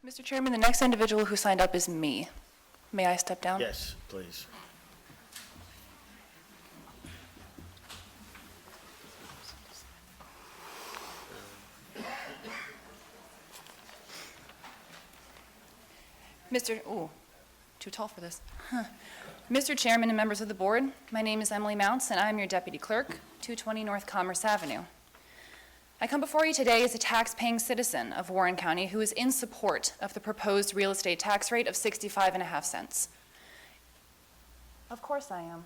Mr. Chairman, the next individual who signed up is me. May I step down? Yes, please. Too tall for this. Mr. Chairman and members of the board, my name is Emily Mounce, and I'm your deputy clerk, 220 North Commerce Avenue. I come before you today as a tax-paying citizen of Warren County who is in support of the proposed real estate tax rate of 65.5 cents. Of course I am.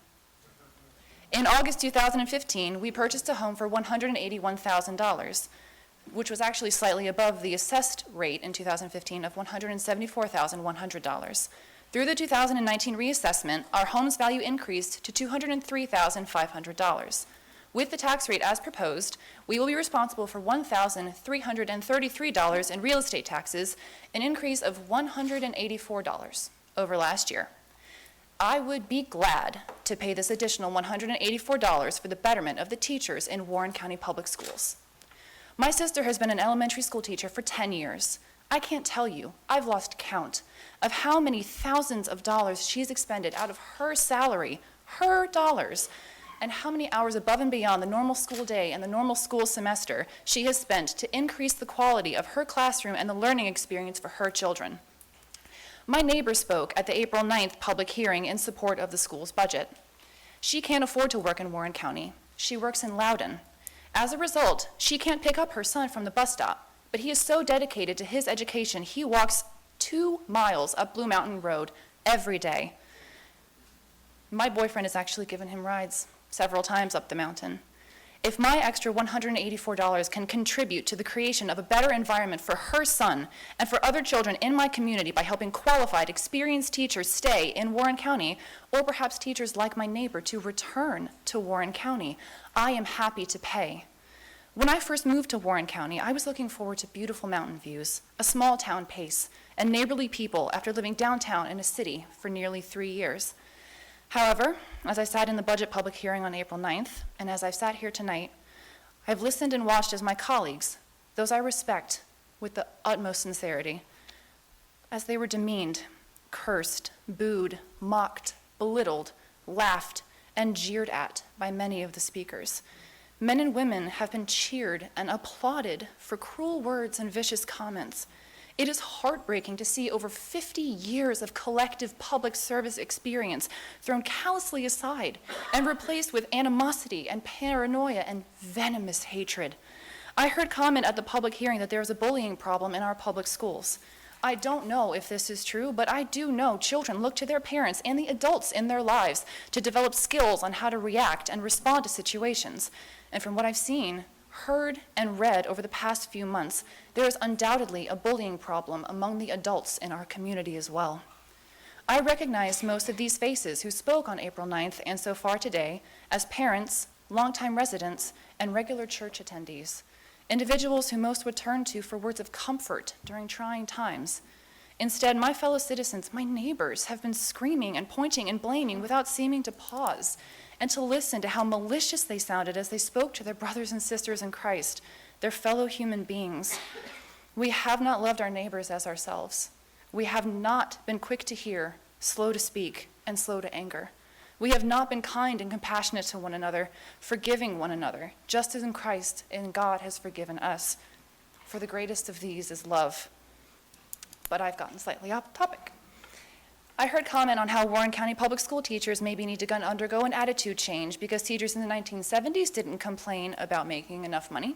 In August 2015, we purchased a home for $181,000, which was actually slightly above the assessed rate in 2015 of $174,100. Through the 2019 reassessment, our home's value increased to $203,500. With the tax rate as proposed, we will be responsible for $1,333 in real estate taxes, an increase of $184 over last year. I would be glad to pay this additional $184 for the betterment of the teachers in Warren County Public Schools. My sister has been an elementary school teacher for 10 years. I can't tell you, I've lost count of how many thousands of dollars she's expended out of her salary, her dollars, and how many hours above and beyond the normal school day and the normal school semester she has spent to increase the quality of her classroom and the learning experience for her children. My neighbor spoke at the April 9th public hearing in support of the school's budget. She can't afford to work in Warren County. She works in Loudoun. As a result, she can't pick up her son from the bus stop, but he is so dedicated to his education, he walks 2 miles up Blue Mountain Road every day. My boyfriend has actually given him rides several times up the mountain. If my extra $184 can contribute to the creation of a better environment for her son and for other children in my community by helping qualified, experienced teachers stay in Warren County, or perhaps teachers like my neighbor to return to Warren County, I am happy to pay. When I first moved to Warren County, I was looking forward to beautiful mountain views, a small town pace, and neighborly people after living downtown in a city for nearly 3 years. However, as I sat in the budget public hearing on April 9th, and as I've sat here tonight, I've listened and watched as my colleagues, those I respect with the utmost sincerity, as they were demeaned, cursed, booed, mocked, belittled, laughed, and jeered at by many of the speakers. Men and women have been cheered and applauded for cruel words and vicious comments. It is heartbreaking to see over 50 years of collective public service experience thrown callously aside and replaced with animosity and paranoia and venomous hatred. I heard comment at the public hearing that there is a bullying problem in our public schools. I don't know if this is true, but I do know children look to their parents and the adults in their lives to develop skills on how to react and respond to situations. And from what I've seen, heard, and read over the past few months, there is undoubtedly a bullying problem among the adults in our community as well. I recognize most of these faces who spoke on April 9th and so far today as parents, longtime residents, and regular church attendees, individuals who most would turn to for words of comfort during trying times. Instead, my fellow citizens, my neighbors, have been screaming and pointing and blaming without seeming to pause and to listen to how malicious they sounded as they spoke to their brothers and sisters in Christ, their fellow human beings. We have not loved our neighbors as ourselves. We have not been quick to hear, slow to speak, and slow to anger. We have not been kind and compassionate to one another, forgiving one another, just as in Christ and God has forgiven us. For the greatest of these is love. But I've gotten slightly off topic. I heard comment on how Warren County public school teachers maybe need to undergo an attitude change because teachers in the 1970s didn't complain about making enough money.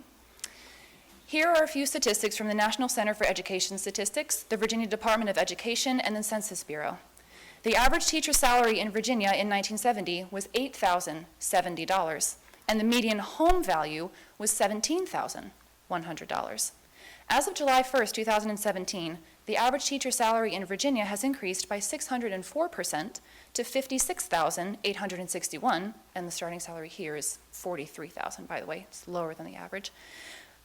Here are a few statistics from the National Center for Education Statistics, the Virginia Department of Education, and the Census Bureau. The average teacher salary in Virginia in 1970 was $8,070, and the median home value was $17,100. As of July 1st, 2017, the average teacher salary in Virginia has increased by 604% to $56,861, and the starting salary here is $43,000, by the way. It's lower than the average.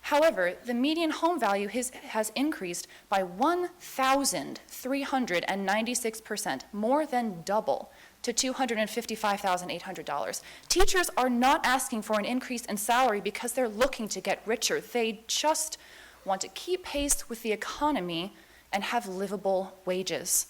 However, the median home value has increased by 1,396%, more than double, to $255,800. Teachers are not asking for an increase in salary because they're looking to get richer. They just want to keep pace with the economy and have livable wages.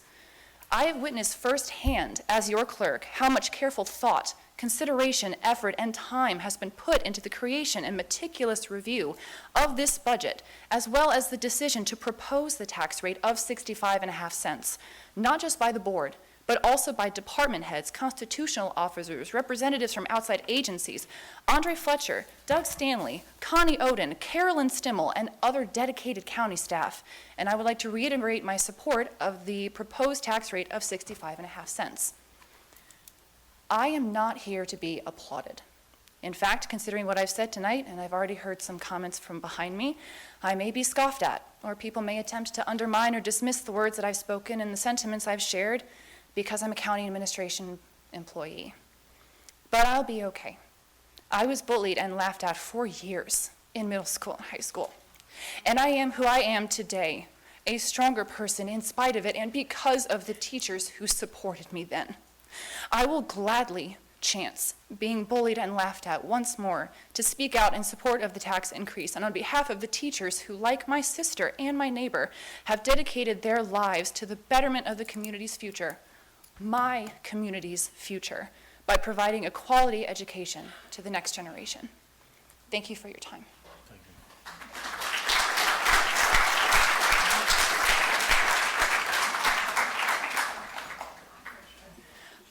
I have witnessed firsthand, as your clerk, how much careful thought, consideration, effort, and time has been put into the creation and meticulous review of this budget, as well as the decision to propose the tax rate of 65.5 cents, not just by the board, but also by department heads, constitutional officers, representatives from outside agencies, Andre Fletcher, Doug Stanley, Connie Oden, Carolyn Stimmel, and other dedicated county staff. And I would like to reiterate my support of the proposed tax rate of 65.5 cents. I am not here to be applauded. In fact, considering what I've said tonight, and I've already heard some comments from behind me, I may be scoffed at, or people may attempt to undermine or dismiss the words that I've spoken and the sentiments I've shared, because I'm a county administration employee. But I'll be okay. I was bullied and laughed at for years in middle school and high school. And I am who I am today, a stronger person in spite of it and because of the teachers who supported me then. I will gladly chance being bullied and laughed at once more to speak out in support of the tax increase and on behalf of the teachers who, like my sister and my neighbor, have dedicated their lives to the betterment of the community's future. My community's future, by providing a quality education to the next generation. Thank you for your time. Thank you.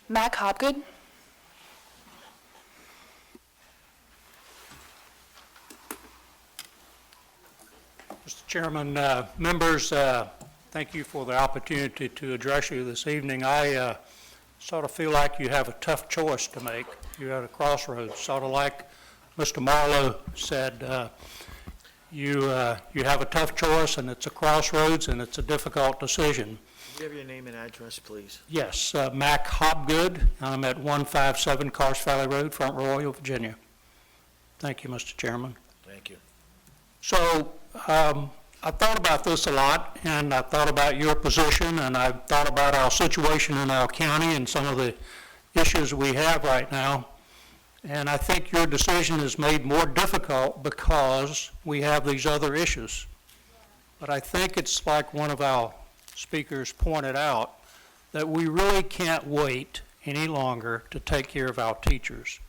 Mack Hobgood. Mr. Chairman, members, thank you for the opportunity to address you this evening. I sort of feel like you have a tough choice to make. You're at a crossroads, sort of like Mr. Marlowe said. You have a tough choice, and it's a crossroads, and it's a difficult decision. Can you have your name and address, please? Yes, Mack Hobgood. I'm at 157 Carse Valley Road, Front Royal, Virginia. Thank you, Mr. Chairman. Thank you. So, I thought about this a lot, and I thought about your position, and I thought about our situation in our county and some of the issues we have right now. And I think your decision is made more difficult because we have these other issues. But I think it's like one of our speakers pointed out, that we really can't wait any longer to take care of our teachers.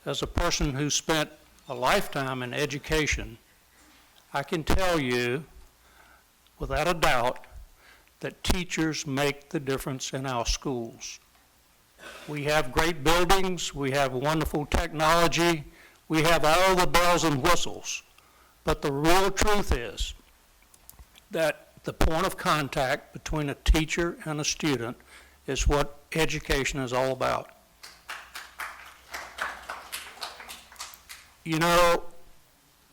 As a person who spent a lifetime in education, I can tell you, without a doubt, that teachers make the difference in our schools. We have great buildings, we have wonderful technology, we have all the bells and whistles, but the real truth is that the point of contact between a teacher and a student is what education is all about. You know,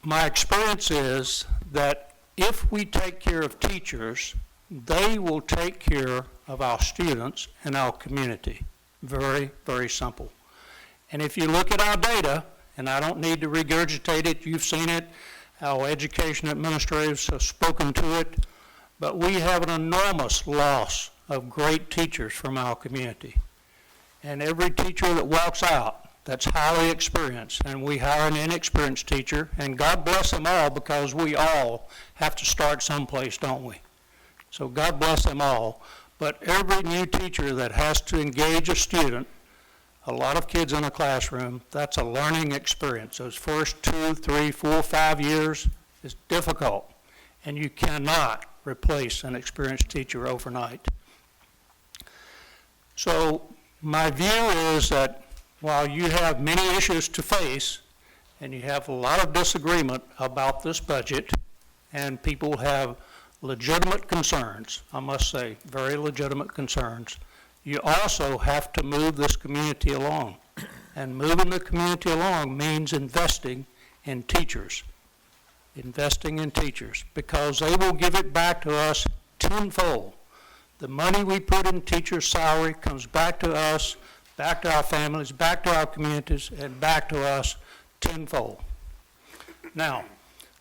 my experience is that if we take care of teachers, they will take care of our students and our community. Very, very simple. And if you look at our data, and I don't need to regurgitate it, you've seen it, our education administrators have spoken to it, but we have an enormous loss of great teachers from our community. And every teacher that walks out that's highly experienced, and we hire an inexperienced teacher, and God bless them all, because we all have to start someplace, don't we? So God bless them all. But every new teacher that has to engage a student, a lot of kids in a classroom, that's a learning experience. Those first 2, 3, 4, 5 years is difficult, and you cannot replace an experienced teacher overnight. So my view is that while you have many issues to face, and you have a lot of disagreement about this budget, and people have legitimate concerns, I must say, very legitimate concerns, you also have to move this community along. And moving the community along means investing in teachers. Investing in teachers, because they will give it back to us tenfold. The money we put in teachers' salary comes back to us, back to our families, back to our communities, and back to us tenfold. Now,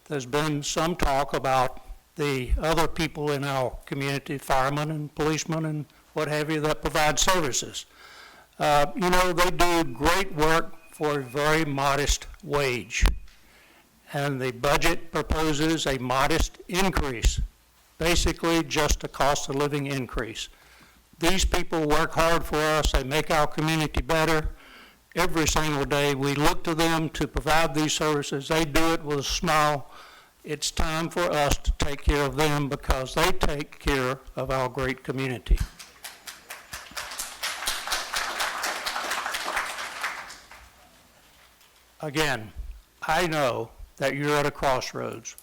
there's been some talk about the other people in our community, firemen and policemen and what have you, that provide services. You know, they do great work for a very modest wage. And the budget proposes a modest increase basically just a cost of living increase. These people work hard for us. They make our community better. Every single day, we look to them to provide these services. They do it with a smile. It's time for us to take care of them because they take care of our great community. Again, I know that you're at a crossroads,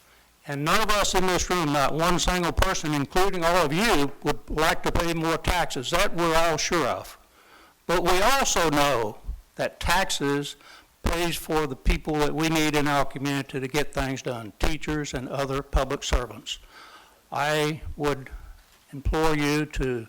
and none of us in this room, not one single person, including all of you, would like to pay more taxes. That we're all sure of. But we also know that taxes pays for the people that we need in our community to get things done, teachers and other public servants. I would implore you to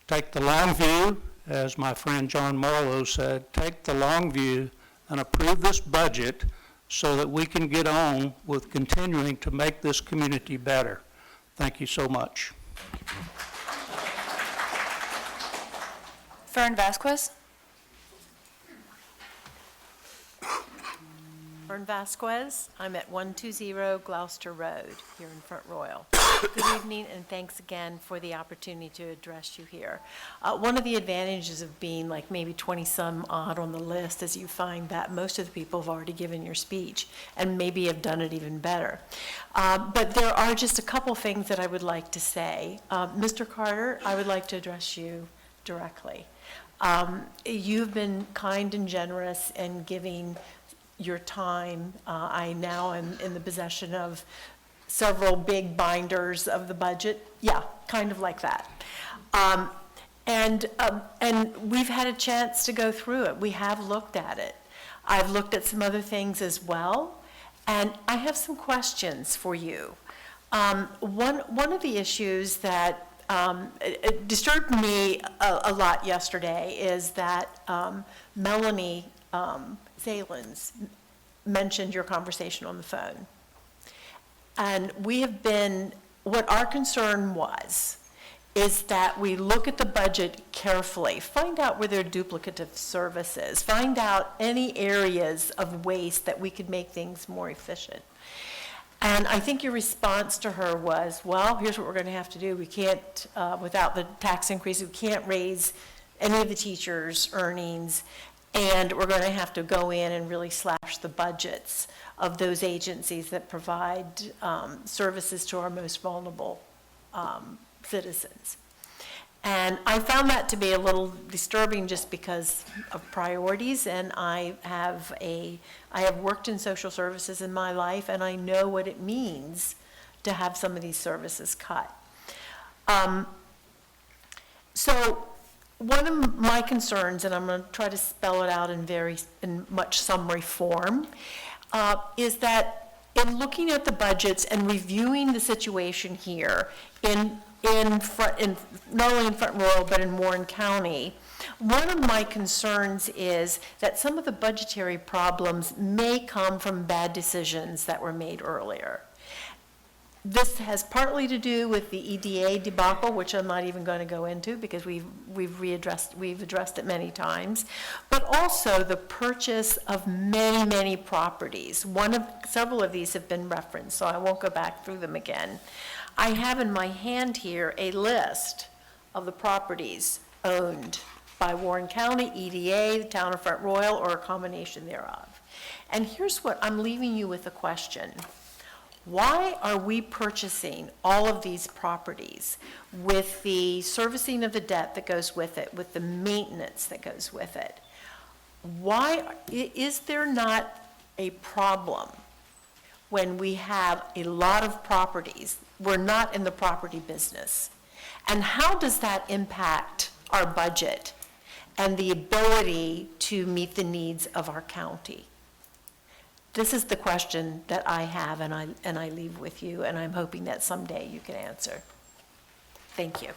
take the long view, as my friend John Marlowe said, take the long view and approve this budget so that we can get on with continuing to make this community better. Thank you so much. Fern Vasquez. Fern Vasquez. I'm at 120 Gloucester Road here in Front Royal. Good evening, and thanks again for the opportunity to address you here. One of the advantages of being like maybe 20-some odd on the list is you find that most of the people have already given your speech and maybe have done it even better. But there are just a couple things that I would like to say. Mr. Carter, I would like to address you directly. You've been kind and generous in giving your time. I now am in the possession of several big binders of the budget. Yeah, kind of like that. And we've had a chance to go through it. We have looked at it. I've looked at some other things as well, and I have some questions for you. One of the issues that it disturbed me a lot yesterday is that Melanie Salins mentioned your conversation on the phone. And we have been, what our concern was, is that we look at the budget carefully, find out where there are duplicative services, find out any areas of waste that we could make things more efficient. And I think your response to her was, well, here's what we're going to have to do. We can't, without the tax increase, we can't raise any of the teachers' earnings, and we're going to have to go in and really slash the budgets of those agencies that provide services to our most vulnerable citizens. And I found that to be a little disturbing just because of priorities, and I have worked in social services in my life, and I know what it means to have some of these services cut. So one of my concerns, and I'm going to try to spell it out in much summary form, is that in looking at the budgets and reviewing the situation here not only in Front Royal but in Warren County, one of my concerns is that some of the budgetary problems may come from bad decisions that were made earlier. This has partly to do with the EDA debacle, which I'm not even going to go into because we've addressed it many times, but also the purchase of many, many properties. Several of these have been referenced, so I won't go back through them again. I have in my hand here a list of the properties owned by Warren County, EDA, the town of Front Royal, or a combination thereof. And here's what I'm leaving you with: a question. Why are we purchasing all of these properties with the servicing of the debt that goes with it, with the maintenance that goes with it? Why is there not a problem when we have a lot of properties? We're not in the property business. And how does that impact our budget and the ability to meet the needs of our county? This is the question that I have, and I leave with you, and I'm hoping that someday you can answer. Thank you.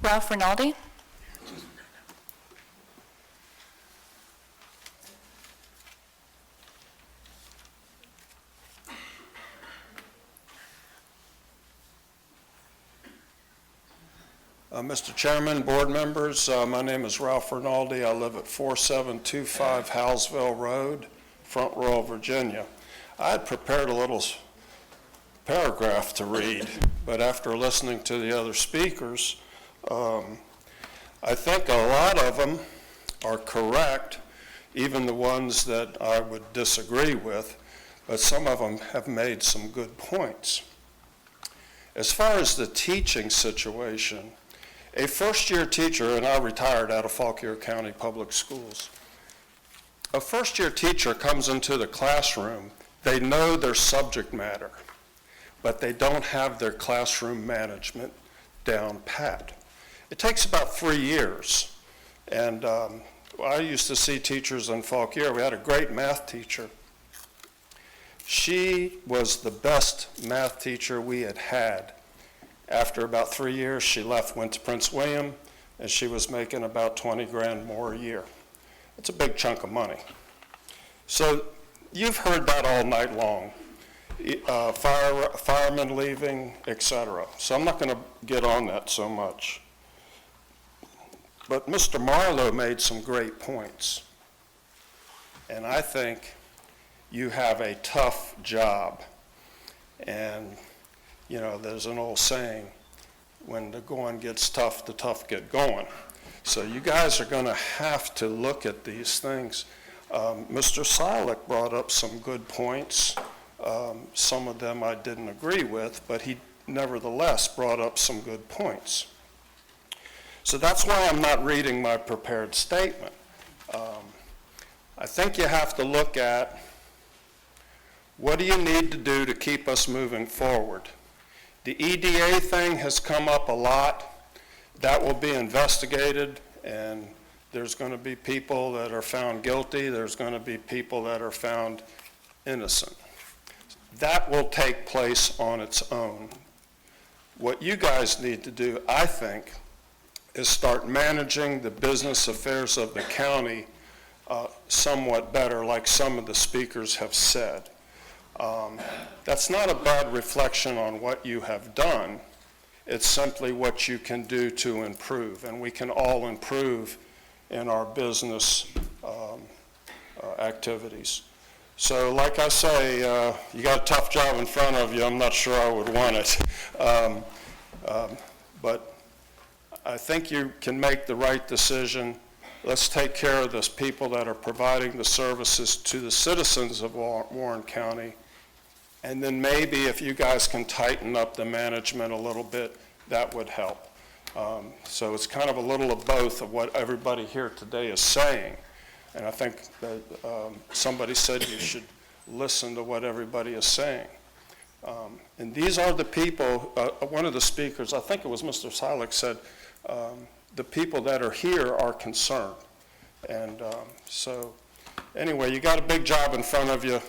Ralph Rinaldi. Mr. Chairman, board members, my name is Ralph Rinaldi. I live at 4725 Howesville Road Front Royal, Virginia. I had prepared a little paragraph to read, but after listening to the other speakers, I think a lot of them are correct, even the ones that I would disagree with, but some of them have made some good points. As far as the teaching situation, a first-year teacher, and I retired out of Fauquier County Public Schools, a first-year teacher comes into the classroom, they know their subject matter, but they don't have their classroom management down pat. It takes about 3 years. And I used to see teachers in Fauquier. We had a great math teacher. She was the best math teacher we had had. After about 3 years, she left, went to Prince William, and she was making about 20 grand more a year. It's a big chunk of money. So you've heard that all night long. Firemen leaving, etc. So I'm not going to get on that so much. But Mr. Marlowe made some great points. And I think you have a tough job. And, you know, there's an old saying, when the going gets tough, the tough get going. So you guys are going to have to look at these things. Mr. Silik brought up some good points. Some of them I didn't agree with, but he nevertheless brought up some good points. So that's why I'm not reading my prepared statement. I think you have to look at what do you need to do to keep us moving forward. The EDA thing has come up a lot. That will be investigated, and there's going to be people that are found guilty. There's going to be people that are found innocent. That will take place on its own. What you guys need to do, I think, is start managing the business affairs of the county somewhat better, like some of the speakers have said. That's not a bad reflection on what you have done. It's simply what you can do to improve, and we can all improve in our business activities. So like I say, you got a tough job in front of you. I'm not sure I would want it. But I think you can make the right decision. Let's take care of those people that are providing the services to the citizens of Warren County. And then maybe if you guys can tighten up the management a little bit, that would help. So it's kind of a little of both of what everybody here today is saying. And I think that somebody said you should listen to what everybody is saying. And these are the people, one of the speakers, I think it was Mr. Silik, said the people that are here are concerned. And so anyway, you got a big job in front of you.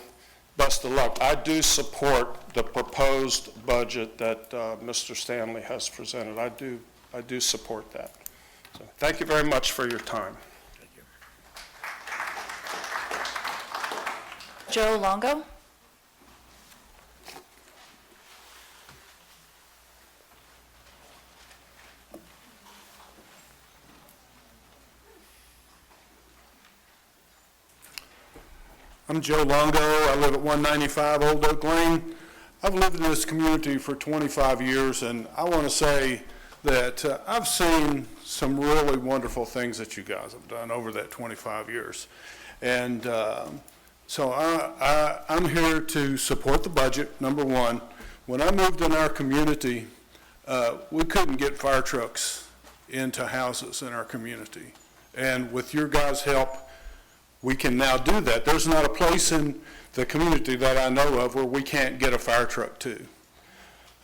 Best of luck. I do support the proposed budget that Mr. Stanley has presented. I do support that. So thank you very much for your time. Joe Longo. I'm Joe Longo. I live at 195 Old Oak Lane. I've lived in this community for 25 years, and I want to say that I've seen some really wonderful things that you guys have done over that 25 years. And so I'm here to support the budget, number one. When I moved in our community, we couldn't get fire trucks into houses in our community. And with your guys' help, we can now do that. There's not a place in the community that I know of where we can't get a fire truck to.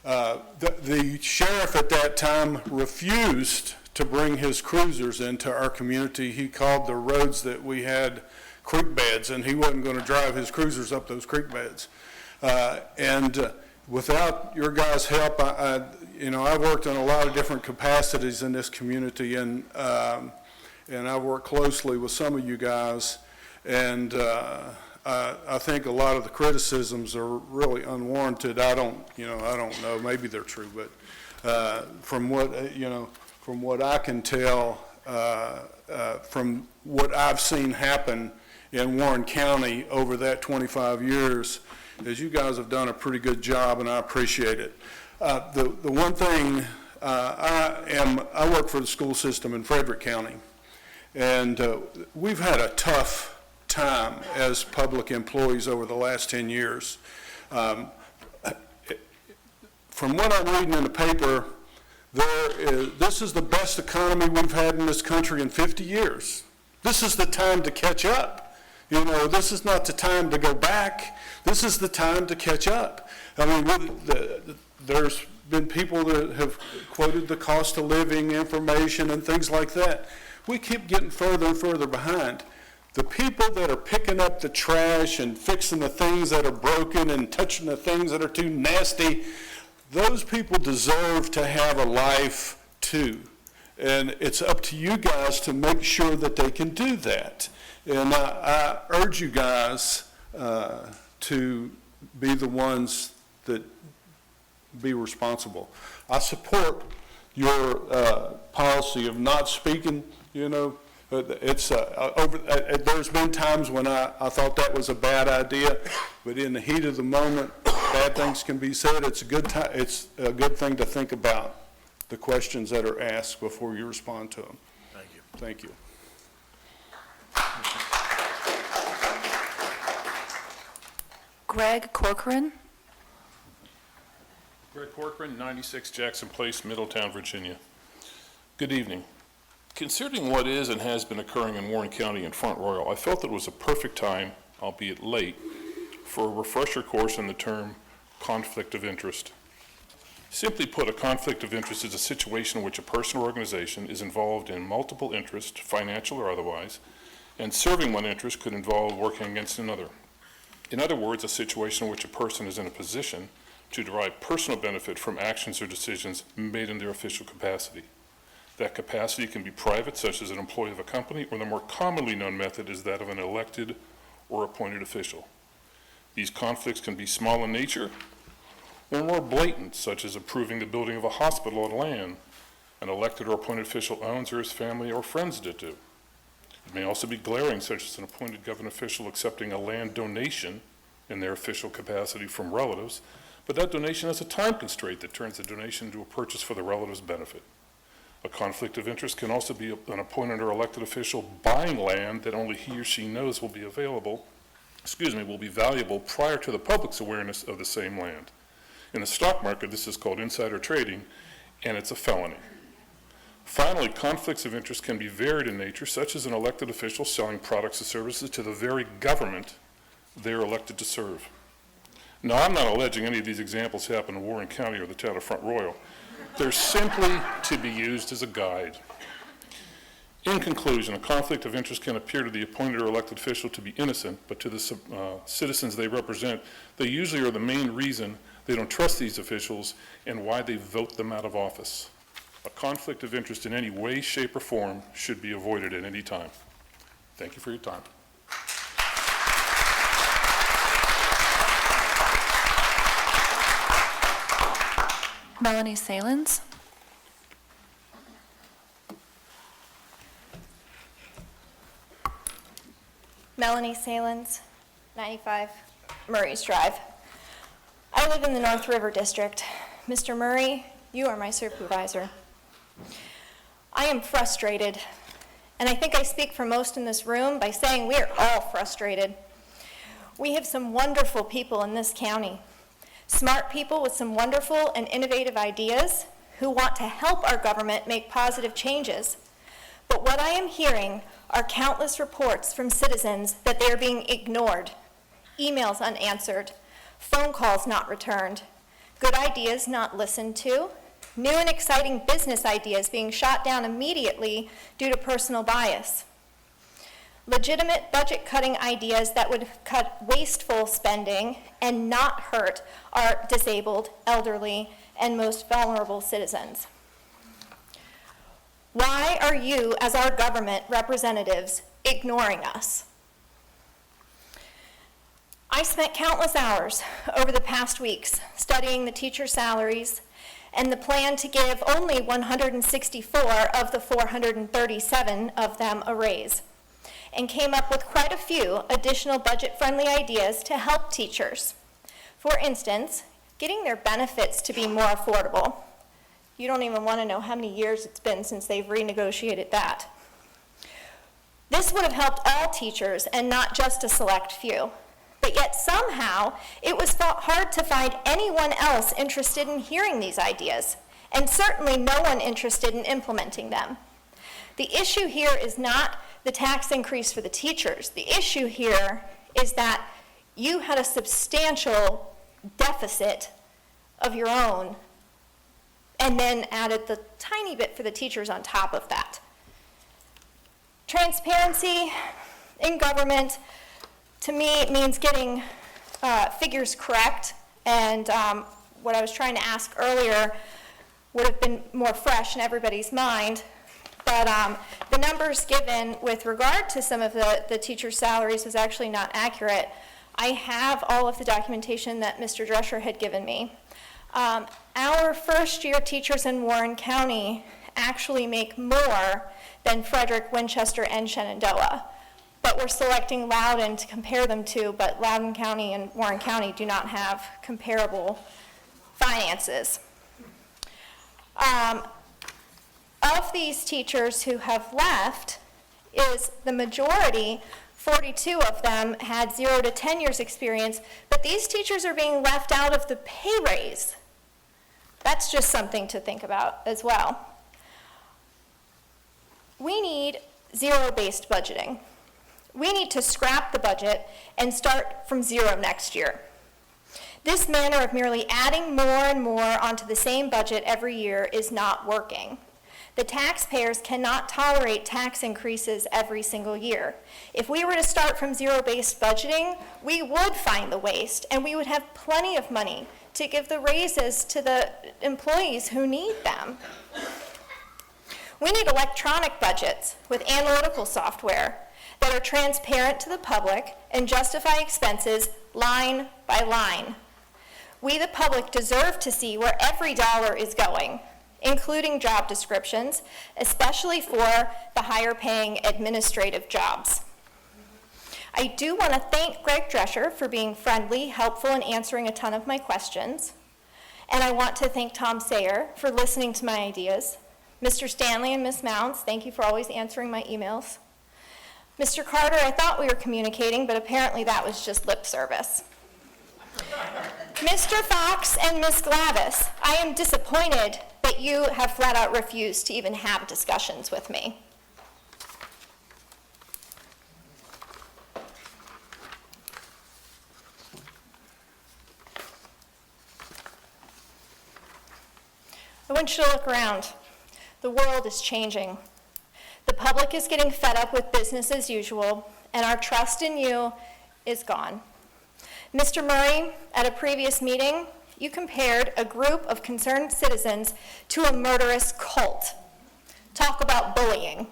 The sheriff at that time refused to bring his cruisers into our community. He called the roads that we had creek beds, and he wasn't going to drive his cruisers up those creek beds. And without your guys' help, I've worked in a lot of different capacities in this community, and I work closely with some of you guys, and I think a lot of the criticisms are really unwarranted. I don't know, maybe they're true, but from what I can tell, from what I've seen happen in Warren County over that 25 years is you guys have done a pretty good job, and I appreciate it. The one thing, I work for the school system in Frederick County, and we've had a tough time as public employees over the last 10 years. From what I'm reading in the paper, this is the best economy we've had in this country in 50 years. This is the time to catch up. You know, this is not the time to go back. This is the time to catch up. I mean, there's been people that have quoted the cost of living information and things like that. We keep getting further and further behind. The people that are picking up the trash and fixing the things that are broken and touching the things that are too nasty, those people deserve to have a life too. And it's up to you guys to make sure that they can do that. And I urge you guys to be the ones that be responsible. I support your policy of not speaking, you know. It's there's been times when I thought that was a bad idea, but in the heat of the moment, bad things can be said. It's a good time. It's a good thing to think about the questions that are asked before you respond to them. Thank you. Thank you. Greg Corcoran. Greg Corcoran, 96 Jackson Place, Middletown, Virginia. Good evening. Considering what is and has been occurring in Warren County and Front Royal, I felt it was a perfect time, albeit late, for a refresher course in the term conflict of interest. Simply put, a conflict of interest is a situation in which a person or organization is involved in multiple interests, financial or otherwise, and serving one interest could involve working against another. In other words, a situation in which a person is in a position to derive personal benefit from actions or decisions made in their official capacity. That capacity can be private, such as an employee of a company, or the more commonly known method is that of an elected or appointed official. These conflicts can be small in nature or more blatant, such as approving the building of a hospital on land an elected or appointed official owns or his family or friends did do. It may also be glaring, such as an appointed government official accepting a land donation in their official capacity from relatives, but that donation has a time constraint that turns the donation into a purchase for the relative's benefit. A conflict of interest can also be an appointed or elected official buying land that only he or she knows will be valuable prior to the public's awareness of the same land. In the stock market, this is called insider trading, and it's a felony. Finally, conflicts of interest can be varied in nature, such as an elected official selling products or services to the very government they're elected to serve. Now, I'm not alleging any of these examples happen in Warren County or the town of Front Royal. They're simply to be used as a guide. In conclusion, a conflict of interest can appear to the appointed or elected official to be innocent, but to the citizens they represent, they usually are the main reason they don't trust these officials and why they vote them out of office. A conflict of interest in any way, shape, or form should be avoided at any time. Thank you for your time. Melanie Salins. Melanie Salins, 95 Murray's Drive. I live in the North River District. Mr. Murray, you are my supervisor. I am frustrated, and I think I speak for most in this room by saying we are all frustrated. We have some wonderful people in this county, smart people with some wonderful and innovative ideas who want to help our government make positive changes. But what I am hearing are countless reports from citizens that they are being ignored, emails unanswered, phone calls not returned, good ideas not listened to, new and exciting business ideas being shot down immediately due to personal bias, legitimate budget-cutting ideas that would cut wasteful spending and not hurt our disabled, elderly, and most vulnerable citizens. Why are you, as our government representatives, ignoring us? I spent countless hours over the past weeks studying the teacher salaries and the plan to give only 164 of the 437 of them a raise. and came up with quite a few additional budget-friendly ideas to help teachers. For instance, getting their benefits to be more affordable. You don't even want to know how many years it's been since they've renegotiated that. This would have helped all teachers and not just a select few. But yet somehow, it was hard to find anyone else interested in hearing these ideas, and certainly no one interested in implementing them. The issue here is not the tax increase for the teachers. The issue here is that you had a substantial deficit of your own, and then added the tiny bit for the teachers on top of that. Transparency in government, to me, it means getting figures correct, and what I was trying to ask earlier would have been more fresh in everybody's mind, but the numbers given with regard to some of the teachers' salaries was actually not accurate. I have all of the documentation that Mr. Drescher had given me. Our first-year teachers in Warren County actually make more than Frederick, Winchester, and Shenandoah. But we're selecting Loudoun to compare them to, but Loudoun County and Warren County do not have comparable finances. Of these teachers who have left, is the majority, 42 of them, had 0 to 10 years experience, but these teachers are being left out of the pay raise. That's just something to think about as well. We need zero-based budgeting. We need to scrap the budget and start from zero next year. This manner of merely adding more and more onto the same budget every year is not working. The taxpayers cannot tolerate tax increases every single year. If we were to start from zero-based budgeting, we would find the waste, and we would have plenty of money to give the raises to the employees who need them. We need electronic budgets with analytical software that are transparent to the public and justify expenses line by line. We, the public, deserve to see where every dollar is going, including job descriptions, especially for the higher-paying administrative jobs. I do want to thank Greg Drescher for being friendly, helpful, and answering a ton of my questions. And I want to thank Tom Sayer for listening to my ideas. Mr. Stanley and Ms. Mounce, thank you for always answering my emails. Mr. Carter, I thought we were communicating, but apparently that was just lip service. Mr. Fox and Ms. Glavis, I am disappointed that you have flat out refused to even have discussions with me. I want you to look around. The world is changing. The public is getting fed up with business as usual, and our trust in you is gone. Mr. Murray, at a previous meeting, you compared a group of concerned citizens to a murderous cult. Talk about bullying.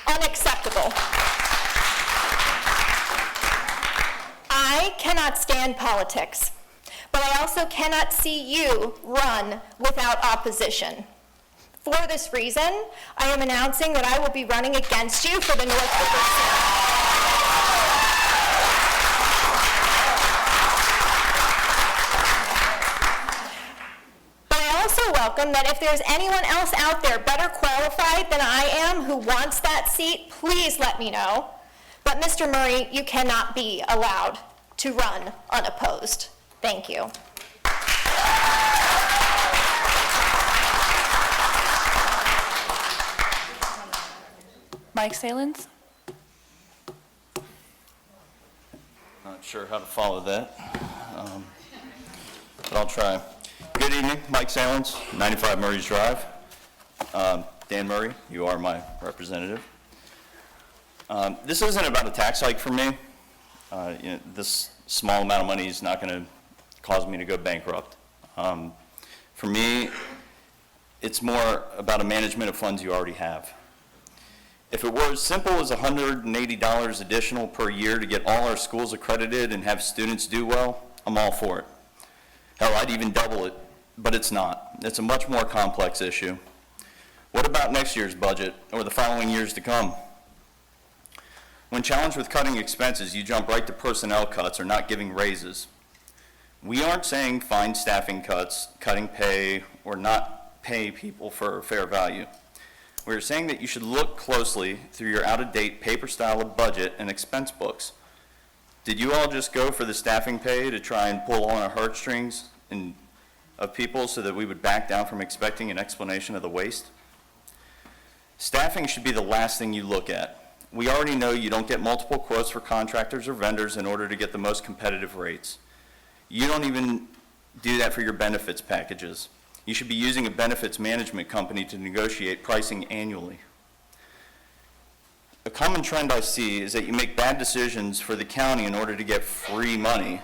Unacceptable. I cannot stand politics, but I also cannot see you run without opposition. For this reason, I am announcing that I will be running against you for the North River seat. But I also welcome that if there's anyone else out there better qualified than I am who wants that seat, please let me know. But Mr. Murray, you cannot be allowed to run unopposed. Thank you. Mack Salins? Not sure how to follow that, but I'll try. Good evening, Mack Salins, 95 Murray's Drive. Dan Murray, you are my representative. This isn't about a tax hike for me. This small amount of money is not going to cause me to go bankrupt. For me, it's more about a management of funds you already have. If it were as simple as $180 additional per year to get all our schools accredited and have students do well, I'm all for it. Hell, I'd even double it, but it's not. It's a much more complex issue. What about next year's budget or the following years to come? When challenged with cutting expenses, you jump right to personnel cuts or not giving raises. We aren't saying find staffing cuts, cutting pay, or not pay people for fair value. We're saying that you should look closely through your out-of-date paper style of budget and expense books. Did you all just go for the staffing pay to try and pull on our heartstrings of people so that we would back down from expecting an explanation of the waste? Staffing should be the last thing you look at. We already know you don't get multiple quotes for contractors or vendors in order to get the most competitive rates. You don't even do that for your benefits packages. You should be using a benefits management company to negotiate pricing annually. A common trend I see is that you make bad decisions for the county in order to get free money,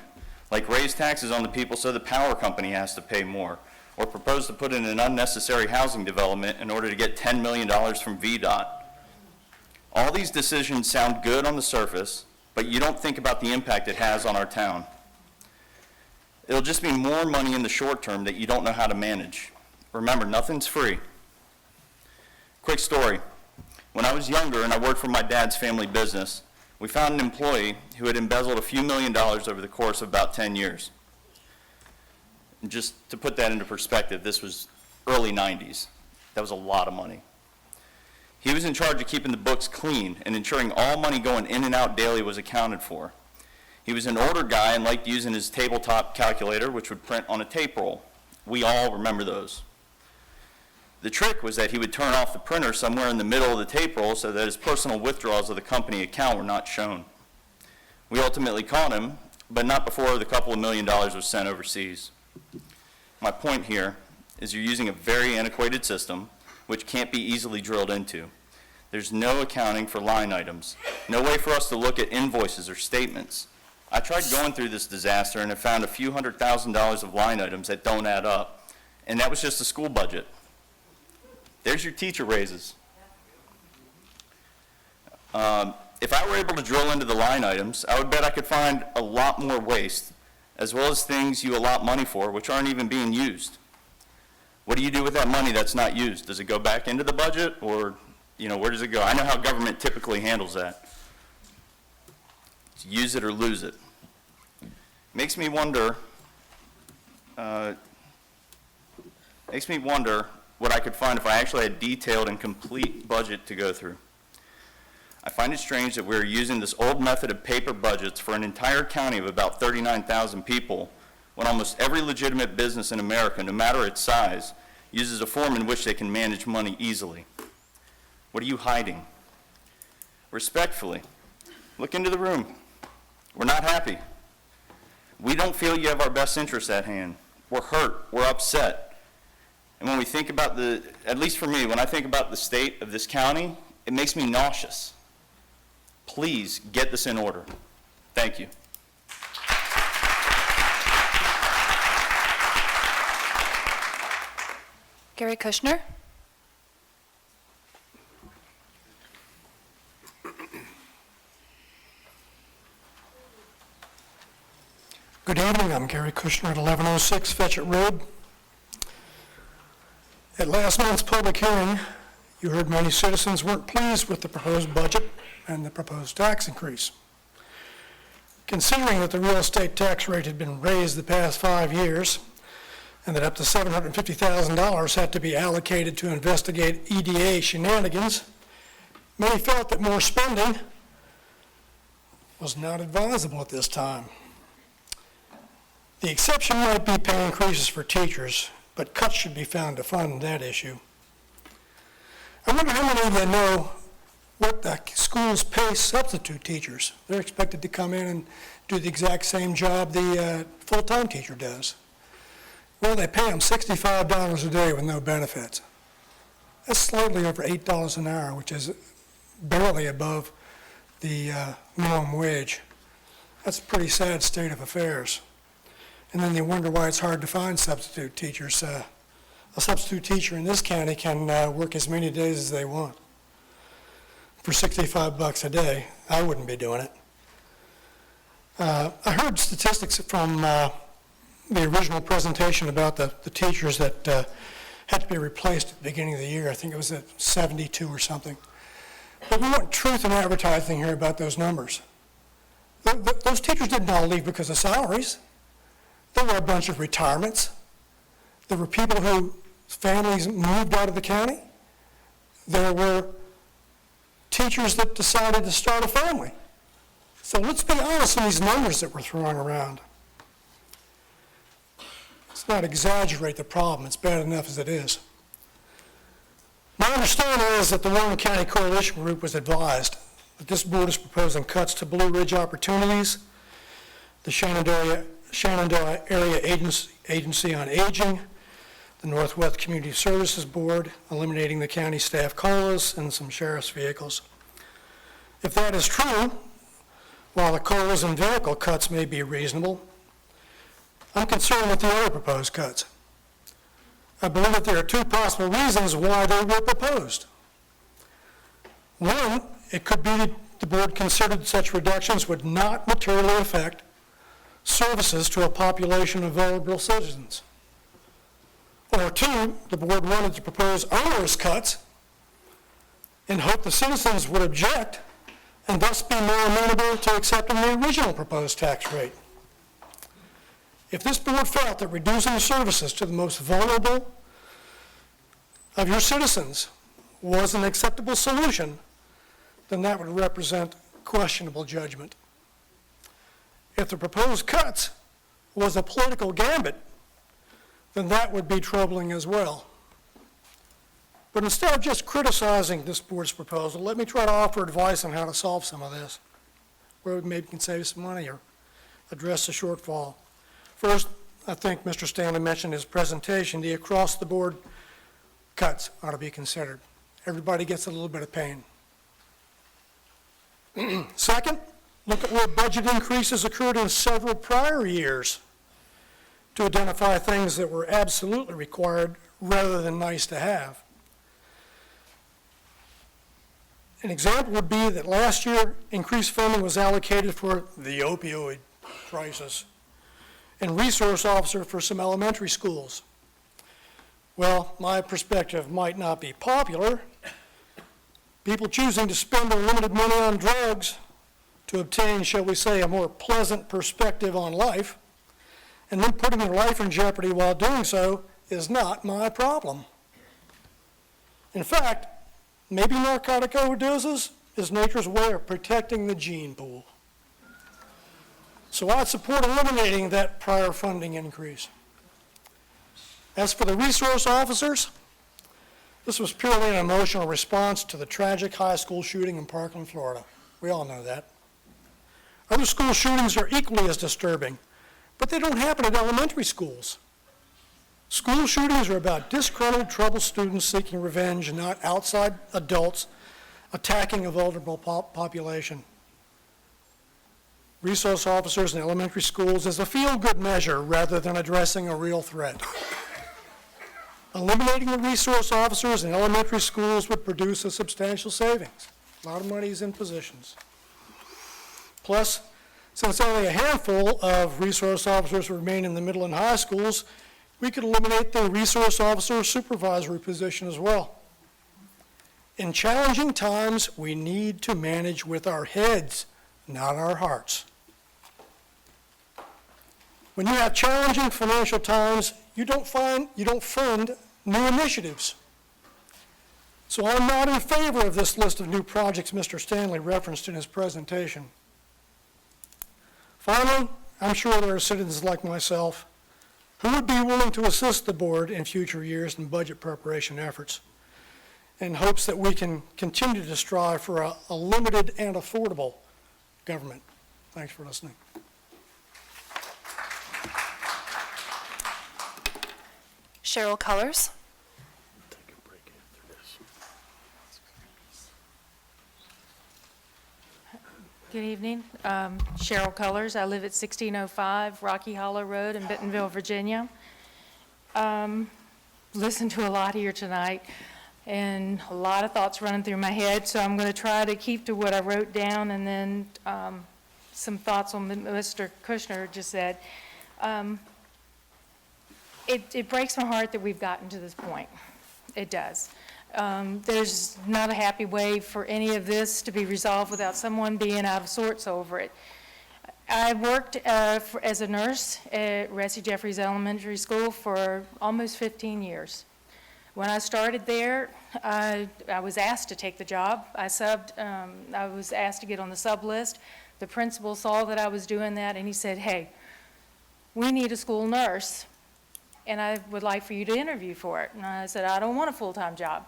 like raise taxes on the people so the power company has to pay more, or propose to put in an unnecessary housing development in order to get $10 million from VDOT. All these decisions sound good on the surface, but you don't think about the impact it has on our town. It'll just be more money in the short term that you don't know how to manage. Remember, nothing's free. Quick story. When I was younger and I worked for my dad's family business, we found an employee who had embezzled a few $1 million over the course of about 10 years. And just to put that into perspective, this was early 90s. That was a lot of money. He was in charge of keeping the books clean and ensuring all money going in and out daily was accounted for. He was an older guy and liked using his tabletop calculator, which would print on a tape roll. We all remember those. The trick was that he would turn off the printer somewhere in the middle of the tape roll so that his personal withdrawals of the company account were not shown. We ultimately caught him, but not before the couple of $1 million was sent overseas. My point here is you're using a very antiquated system which can't be easily drilled into. There's no accounting for line items, no way for us to look at invoices or statements. I tried going through this disaster and have found a few $100,000 of line items that don't add up, and that was just the school budget. There's your teacher raises. If I were able to drill into the line items, I would bet I could find a lot more waste, as well as things you allot money for, which aren't even being used. What do you do with that money that's not used? Does it go back into the budget, or, where does it go? I know how government typically handles that. It's use it or lose it. Makes me wonder what I could find if I actually had a detailed and complete budget to go through. I find it strange that we're using this old method of paper budgets for an entire county of about 39,000 people, when almost every legitimate business in America, no matter its size, uses a form in which they can manage money easily. What are you hiding? Respectfully, look into the room. We're not happy. We don't feel you have our best interests at hand. We're hurt. We're upset. And when we think about at least for me, when I think about the state of this county, it makes me nauseous. Please get this in order. Thank you. Gary Kushner. Good evening, I'm Gary Kushner at 1106 Fetchett Road. At last month's public hearing, you heard many citizens weren't pleased with the proposed budget and the proposed tax increase. Considering that the real estate tax rate had been raised the past 5 years, and that up to $750,000 had to be allocated to investigate EDA shenanigans, many felt that more spending was not advisable at this time. The exception might be pay increases for teachers, but cuts should be found to fund that issue. I wonder how many of you know what the schools pay substitute teachers. They're expected to come in and do the exact same job the full-time teacher does. Well, they pay them $65 a day with no benefits. That's slightly over $8 an hour, which is barely above the minimum wage. That's a pretty sad state of affairs. And then they wonder why it's hard to find substitute teachers. A substitute teacher in this county can work as many days as they want. For $65 a day, I wouldn't be doing it. I heard statistics from the original presentation about the teachers that had to be replaced at the beginning of the year. I think it was at 72 or something. But we want truth in advertising here about those numbers. Those teachers didn't all leave because of salaries. There were a bunch of retirements. There were people whose families moved out of the county. There were teachers that decided to start a family. So let's be honest in these numbers that we're throwing around. Let's not exaggerate the problem. It's bad enough as it is. My understanding is that the Warren County Coalition Group was advised that this board is proposing cuts to Blue Ridge Opportunities, the Shenandoah Area Agency on Aging, the Northwest Community Services Board, eliminating the county staff COLAs and some sheriff's vehicles. If that is true, while the COLAs and vehicle cuts may be reasonable, I'm concerned with the other proposed cuts. I believe that there are two possible reasons why they were proposed. One, it could be that the board considered such reductions would not materially affect services to a population of vulnerable citizens. Or two, the board wanted to propose onerous cuts and hope the citizens would object and thus be more amenable to accepting the original proposed tax rate. If this board felt that reducing services to the most vulnerable of your citizens was an acceptable solution, then that would represent questionable judgment. If the proposed cuts was a political gambit, then that would be troubling as well. But instead of just criticizing this board's proposal, let me try to offer advice on how to solve some of this, where we maybe can save some money or address the shortfall. First, I think Mr. Stanley mentioned in his presentation, the across-the-board cuts ought to be considered. Everybody gets a little bit of pain. Second, look at where budget increases occurred in several prior years to identify things that were absolutely required rather than nice to have. An example would be that last year, increased funding was allocated for the opioid crisis and resource officer for some elementary schools. Well, my perspective might not be popular. People choosing to spend their limited money on drugs to obtain, shall we say, a more pleasant perspective on life, and then putting their life in jeopardy while doing so is not my problem. In fact, maybe narcotic overdoses is nature's way of protecting the gene pool. So I'd support eliminating that prior funding increase. As for the resource officers, this was purely an emotional response to the tragic high school shooting in Parkland, Florida. We all know that. Other school shootings are equally as disturbing, but they don't happen at elementary schools. School shootings are about disgruntled, troubled students seeking revenge, not outside adults attacking a vulnerable population. Resource officers in elementary schools is a feel-good measure rather than addressing a real threat. Eliminating the resource officers in elementary schools would produce a substantial savings. A lot of money is in positions. Plus, since only a handful of resource officers remain in the middle and high schools, we could eliminate the resource officer supervisory position as well. In challenging times, we need to manage with our heads, not our hearts. When you have challenging financial times, you don't fund new initiatives. So I'm not in favor of this list of new projects Mr. Stanley referenced in his presentation. Finally, I'm sure there are citizens like myself who would be willing to assist the board in future years in budget preparation efforts in hopes that we can continue to strive for a limited and affordable government. Thanks for listening. Sharyl Colors. Take a break after this. Good evening. Cheryl Colors. I live at 1605 Rocky Hollow Road in Bentonville, Virginia. Listened to a lot here tonight and a lot of thoughts running through my head, so I'm going to try to keep to what I wrote down and then some thoughts on what Mr. Kushner just said. It breaks my heart that we've gotten to this point. It does. There's not a happy way for any of this to be resolved without someone being out of sorts over it. I worked as a nurse at Ressie Jeffries Elementary School for almost 15 years. When I started there, I was asked to take the job. I was asked to get on the sub list. The principal saw that I was doing that, and he said, hey, we need a school nurse, and I would like for you to interview for it. And I said, I don't want a full-time job.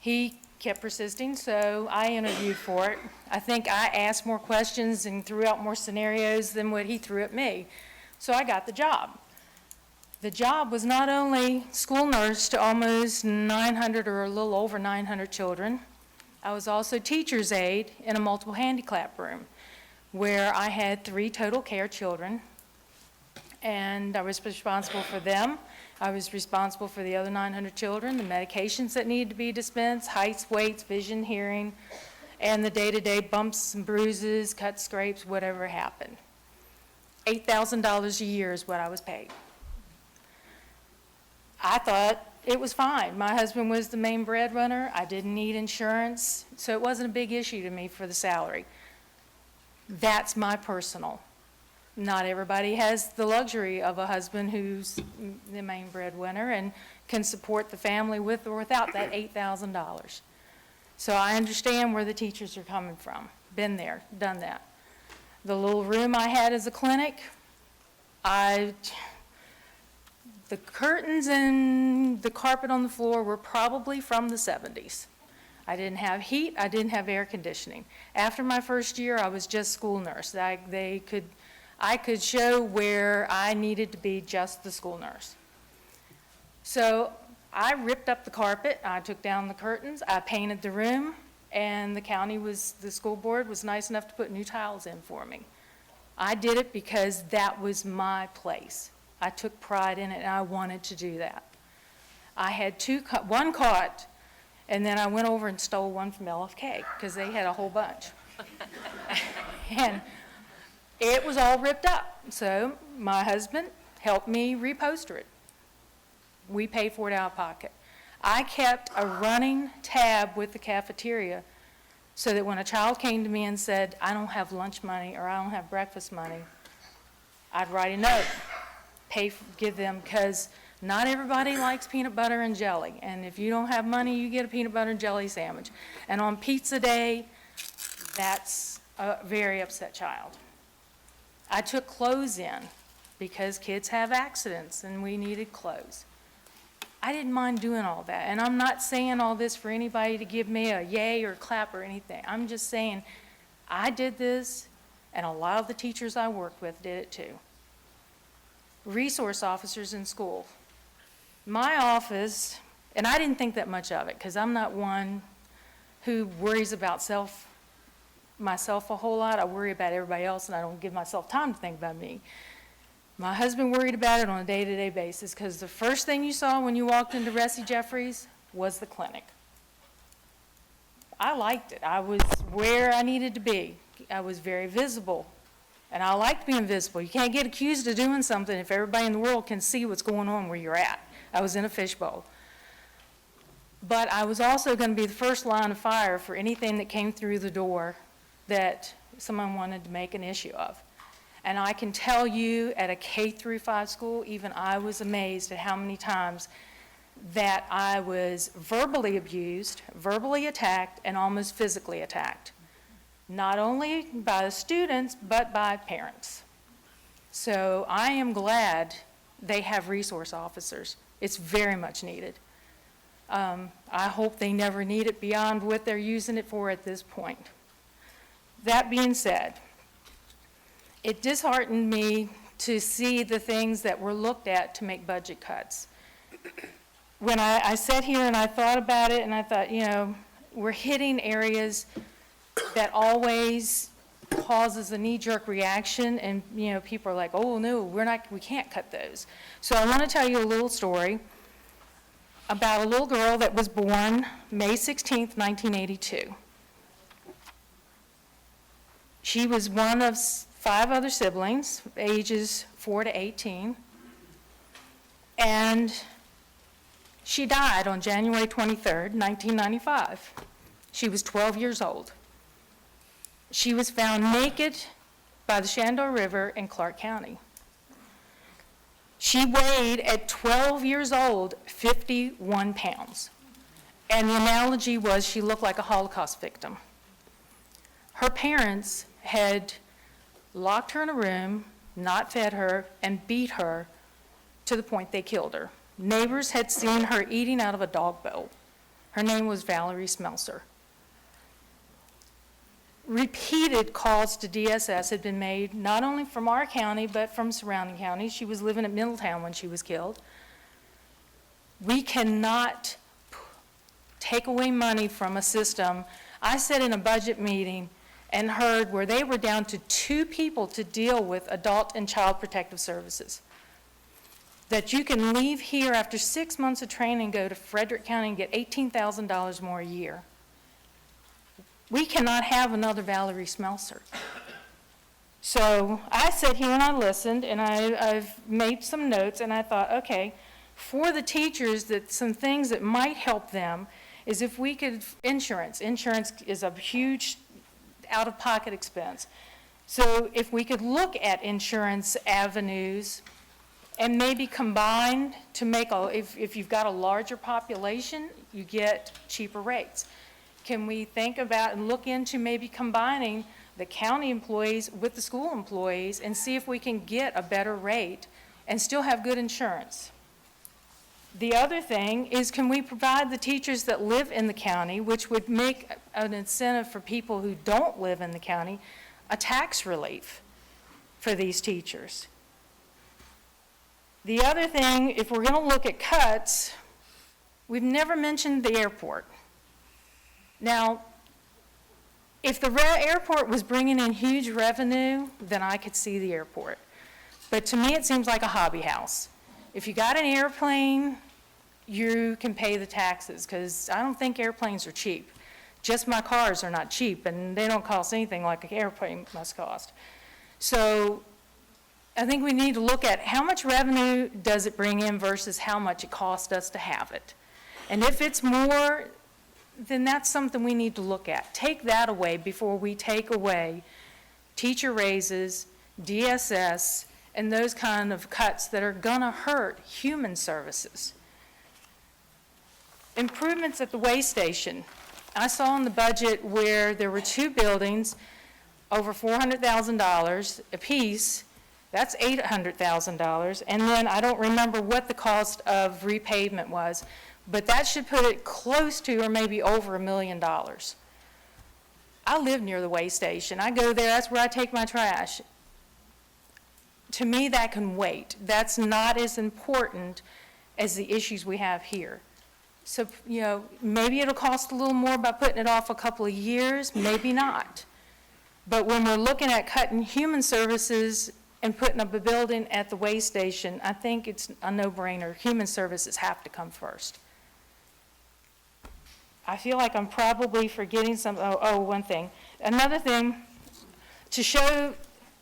He kept persisting, so I interviewed for it. I think I asked more questions and threw out more scenarios than what he threw at me. So I got the job. The job was not only school nurse to almost 900 or a little over 900 children, I was also teacher's aide in a multiple handicap room where I had 3 total care children, and I was responsible for them. I was responsible for the other 900 children, the medications that needed to be dispensed, heights, weights, vision, hearing, and the day-to-day bumps and bruises, cuts, scrapes, whatever happened. $8,000 a year is what I was paid. I thought it was fine. My husband was the main breadwinner. I didn't need insurance, so it wasn't a big issue to me for the salary. That's my personal. Not everybody has the luxury of a husband who's the main breadwinner and can support the family with or without that $8,000. So I understand where the teachers are coming from. Been there, done that. The little room I had as a clinic, the curtains and the carpet on the floor were probably from the 70s. I didn't have heat, I didn't have air conditioning. After my first year, I was just school nurse. I could show where I needed to be just the school nurse. So I ripped up the carpet, I took down the curtains, I painted the room, and the school board was nice enough to put new tiles in for me. I did it because that was my place. I took pride in it, and I wanted to do that. I had one caught, and then I went over and stole one from LFK, because they had a whole bunch. And it was all ripped up, so my husband helped me reposter it. We paid for it out of pocket. I kept a running tab with the cafeteria so that when a child came to me and said, I don't have lunch money or I don't have breakfast money, I'd write a note, give them, because not everybody likes peanut butter and jelly, and if you don't have money, you get a peanut butter and jelly sandwich. And on pizza day, that's a very upset child. I took clothes in because kids have accidents and we needed clothes. I didn't mind doing all that. And I'm not saying all this for anybody to give me a yay or clap or anything. I'm just saying I did this and a lot of the teachers I worked with did it too. Resource officers in school. My office, and I didn't think that much of it because I'm not one who worries about myself a whole lot. I worry about everybody else, and I don't give myself time to think about me. My husband worried about it on a day-to-day basis because the first thing you saw when you walked into Ressie Jeffries was the clinic. I liked it. I was where I needed to be. I was very visible, and I liked being visible. You can't get accused of doing something if everybody in the world can see what's going on where you're at. I was in a fishbowl. But I was also going to be the first line of fire for anything that came through the door that someone wanted to make an issue of. And I can tell you at a K-5 school, even I was amazed at how many times that I was verbally abused, verbally attacked, and almost physically attacked. Not only by the students, but by parents. So I am glad they have resource officers. It's very much needed. I hope they never need it beyond what they're using it for at this point. That being said, it disheartened me to see the things that were looked at to make budget cuts. When I sat here and I thought about it, and I thought, we're hitting areas that always causes a knee-jerk reaction, and people are like, oh no, we can't cut those. So I want to tell you a little story about a little girl that was born May 16th, 1982. She was one of 5 other siblings, ages 4 to 18. And She died on January 23rd, 1995. She was 12 years old. She was found naked by the Shenandoah River in Clark County. She weighed, at 12 years old, 51 pounds. And the analogy was she looked like a Holocaust victim. Her parents had locked her in a room, not fed her, and beat her to the point they killed her. Neighbors had seen her eating out of a dog bowl. Her name was Valerie Smeltzer. Repeated calls to DSS had been made, not only from our county, but from surrounding counties. She was living at Middletown when she was killed. We cannot take away money from a system. I sat in a budget meeting and heard where they were down to 2 people to deal with adult and child protective services. That you can leave here after 6 months of training and go to Frederick County and get $18,000 more a year. We cannot have another Valerie Smeltzer. So I sat here and I listened, and I've made some notes, and I thought, okay, for the teachers, that some things that might help them is if we could, insurance is a huge out-of-pocket expense. So if we could look at insurance avenues and maybe combine to make, if you've got a larger population, you get cheaper rates. Can we think about and look into maybe combining the county employees with the school employees and see if we can get a better rate and still have good insurance? The other thing is, can we provide the teachers that live in the county, which would make an incentive for people who don't live in the county, a tax relief for these teachers? The other thing, if we're going to look at cuts, we've never mentioned the airport. Now, if the airport was bringing in huge revenue, then I could see the airport. But to me, it seems like a hobby house. If you got an airplane, you can pay the taxes, because I don't think airplanes are cheap. Just my cars are not cheap, and they don't cost anything like an airplane must cost. So I think we need to look at how much revenue does it bring in versus how much it costs us to have it. And if it's more, then that's something we need to look at. Take that away before we take away teacher raises, DSS, and those kind of cuts that are gonna hurt human services. Improvements at the way station. I saw in the budget where there were 2 buildings, over $400,000 apiece. That's $800,000. And then I don't remember what the cost of repavement was, but that should put it close to or maybe over $1 million. I live near the way station. I go there, that's where I take my trash. To me, that can wait. That's not as important as the issues we have here. So, you know, maybe it'll cost a little more by putting it off a couple of years, maybe not. But when we're looking at cutting human services and putting up a building at the way station, I think it's a no-brainer. Human services have to come first. I feel like I'm probably forgetting something. One thing. Another thing, to show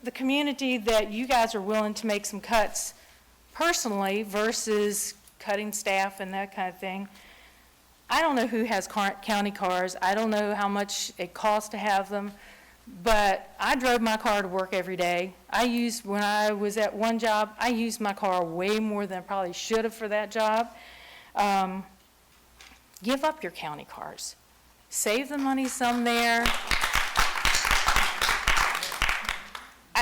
the community that you guys are willing to make some cuts personally versus cutting staff and that kind of thing. I don't know who has county cars. I don't know how much it costs to have them, but I drove my car to work every day. When I was at one job, I used my car way more than I probably should have for that job. Give up your county cars. Save the money some there.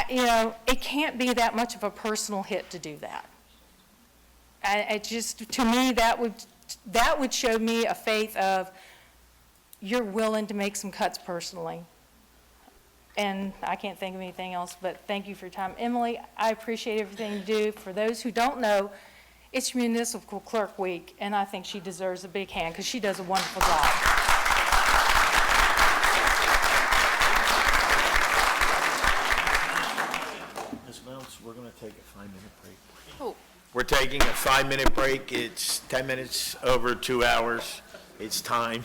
It can't be that much of a personal hit to do that. To me, that would show me a faith of you're willing to make some cuts personally. And I can't think of anything else, but thank you for your time. Emily, I appreciate everything you do. For those who don't know, it's Municipal Clerk Week, and I think she deserves a big hand because she does a wonderful job. Ms. Mounce, we're going to take a 5-minute break. Oh. We're taking a 5-minute break. It's 10 minutes over 2 hours. It's time.